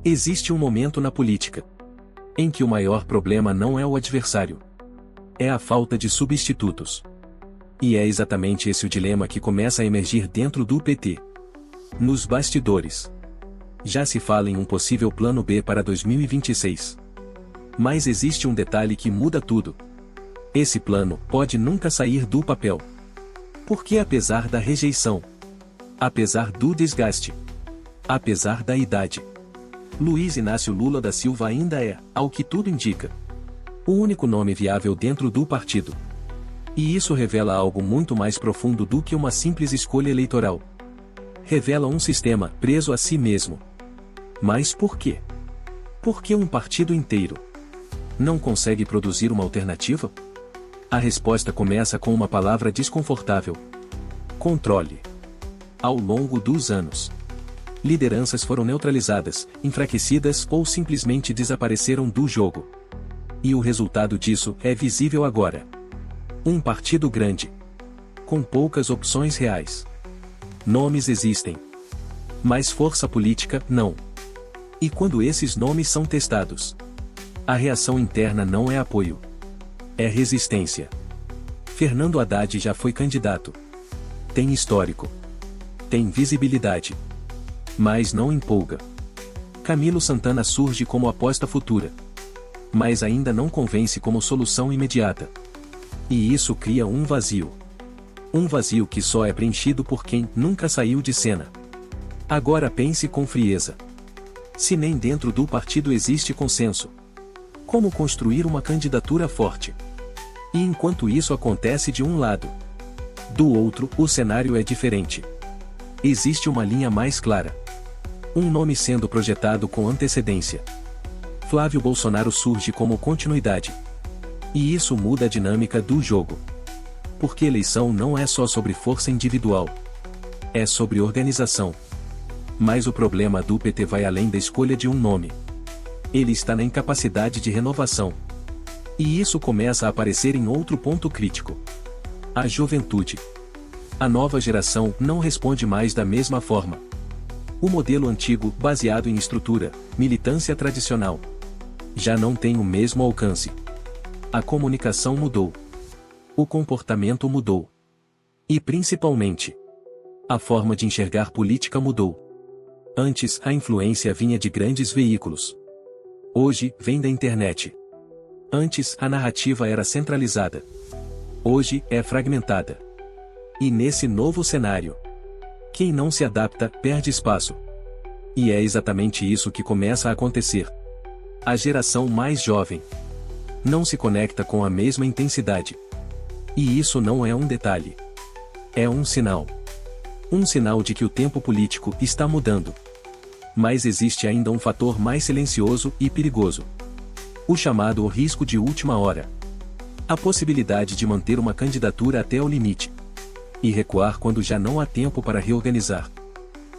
Existe um momento na política em que o maior problema não é o adversário. É a falta de substitutos. E é exatamente esse o dilema que começa a emergir dentro do PT. Nos bastidores. Já se fala em um possível plano B para 2026. Mas existe um detalhe que muda tudo. Esse plano pode nunca sair do papel. Porque apesar da rejeição, apesar do desgaste, apesar da idade, Luiz Inácio Lula da Silva ainda é, ao que tudo indica, o único nome viável dentro do partido. E isso revela algo muito mais profundo do que uma simples escolha eleitoral. Revela um sistema preso a si mesmo. Mas por quê? Por que um partido inteiro não consegue produzir uma alternativa? A resposta começa com uma palavra desconfortável: controle. Ao longo dos anos, lideranças foram neutralizadas, enfraquecidas ou simplesmente desapareceram do jogo. E o resultado disso é visível agora. Um partido grande, com poucas opções reais. Nomes existem, mas força política não. E quando esses nomes são testados, a reação interna não é apoio, é resistência. Fernando Haddad já foi candidato. Tem histórico. Tem visibilidade. Mas não empolga. Camilo Santana surge como aposta futura, mas ainda não convence como solução imediata. E isso cria um vazio. Um vazio que só é preenchido por quem nunca saiu de cena. Agora pense com frieza. Se nem dentro do partido existe consenso, como construir uma candidatura forte? E enquanto isso acontece de um lado, do outro, o cenário é diferente. Existe uma linha mais clara. Um nome sendo projetado com antecedência. Flávio Bolsonaro surge como continuidade. E isso muda a dinâmica do jogo. Porque eleição não é só sobre força individual. É sobre organização. Mas o problema do PT vai além da escolha de um nome. Ele está na incapacidade de renovação. E isso começa a aparecer em outro ponto crítico. A juventude. A nova geração não responde mais da mesma forma. O modelo antigo, baseado em estrutura, militância tradicional, já não tem o mesmo alcance. A comunicação mudou. O comportamento mudou. E principalmente, a forma de enxergar política mudou. Antes, a influência vinha de grandes veículos. Hoje, vem da internet. Antes, a narrativa era centralizada. Hoje, é fragmentada. E nesse novo cenário, quem não se adapta, perde espaço. E é exatamente isso que começa a acontecer. A geração mais jovem não se conecta com a mesma intensidade. E isso não é um detalhe. É um sinal. Um sinal de que o tempo político está mudando. Mas existe ainda um fator mais silencioso e perigoso. O chamado risco de última hora. A possibilidade de manter uma candidatura até o limite. E recuar quando já não há tempo para reorganizar.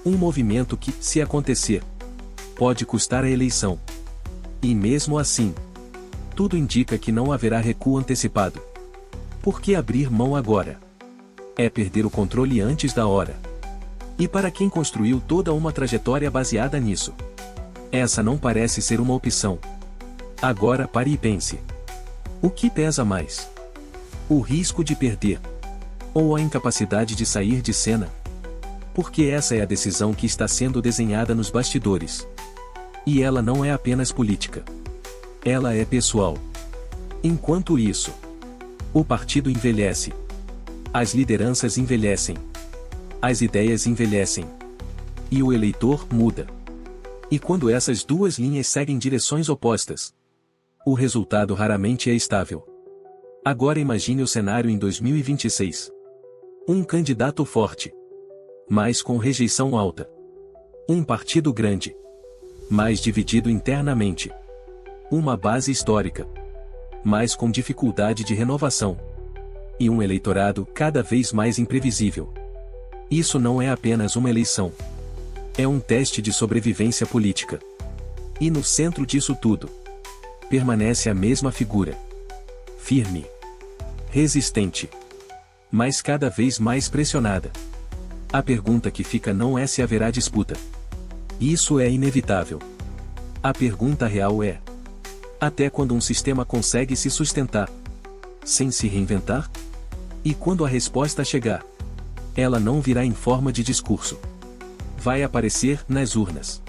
Um movimento que, se acontecer, pode custar a eleição. E mesmo assim, tudo indica que não haverá recuo antecipado. Por que abrir mão agora? É perder o controle antes da hora. E para quem construiu toda uma trajetória baseada nisso, essa não parece ser uma opção. Agora pare e pense. O que pesa mais? O risco de perder? Ou a incapacidade de sair de cena? Porque essa é a decisão que está sendo desenhada nos bastidores. E ela não é apenas política. Ela é pessoal. Enquanto isso, o partido envelhece. As lideranças envelhecem. As ideias envelhecem. E o eleitor muda. E quando essas duas linhas seguem direções opostas, o resultado raramente é estável. Agora imagine o cenário em 2026. Um candidato forte, mas com rejeição alta. Um partido grande, mas dividido internamente. Uma base histórica, mas com dificuldade de renovação. E um eleitorado cada vez mais imprevisível. Isso não é apenas uma eleição. É um teste de sobrevivência política. E no centro disso tudo, permanece a mesma figura. Firme. Resistente. Mas cada vez mais pressionada. A pergunta que fica não é se haverá disputa. Isso é inevitável. A pergunta real é: até quando um sistema consegue se sustentar sem se reinventar? E quando a resposta chegar, ela não virá em forma de discurso. Vai aparecer nas urnas.